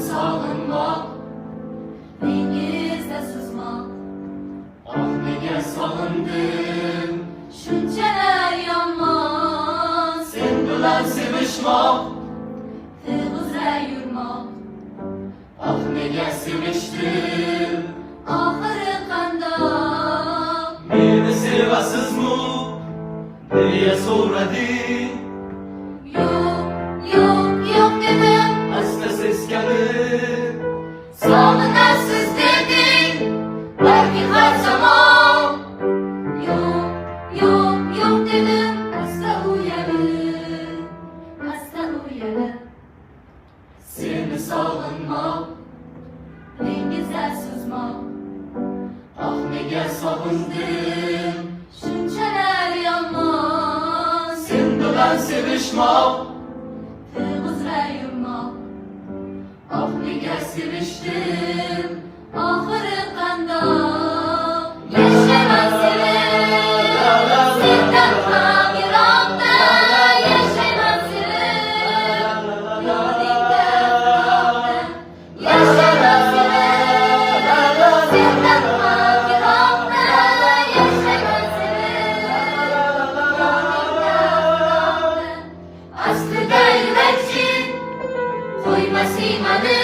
sağınmak, dengizde sızmak. ah nega sağındım, Shunchalar yomon, sen bilan sevishmoq, tig'izra yurmoq. ah nega sevishdim, Oxiri qandoq? meni sevasizmi deya so'rading, Yo'q dedim. asta seskanib, Sog'inasiz deding, balki har zamon. Yo'q dedim. Asta uyalib, seni sog'inmoq, dengizda suzmoq. ah nega sog'indim, Shunchalar yomon, sen bilan sevishmoq, tig'izra yurmoq. ah nega sevishdim, Oxiri qandoq? Yashayman sevib, sendan ham yiroqda. Yashayman sevib, yoningda uzoqda. Yashayman sevib, sendan ham yiroqda. Yashayman sevib, yoningda uzoqda. Aslida yurakching qo'ymas iymani,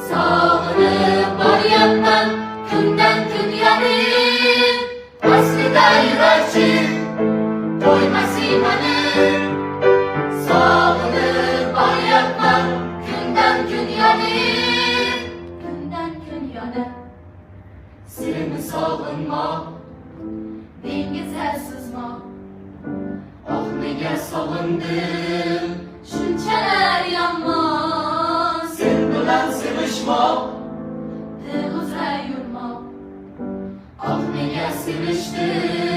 sog'inib boryapman kundan kun yonib. Aslida yurakching qo'ymas iymani, sog'inib boryapman kundan kun yonib. Kundan kun yonib, seni sog'inmoq, dengizda suzmoq. ah nega sog'indim, Shunchalar yomon, sen bilan sevishmoq, tig'izra yurmoq. ah nega sevishdim,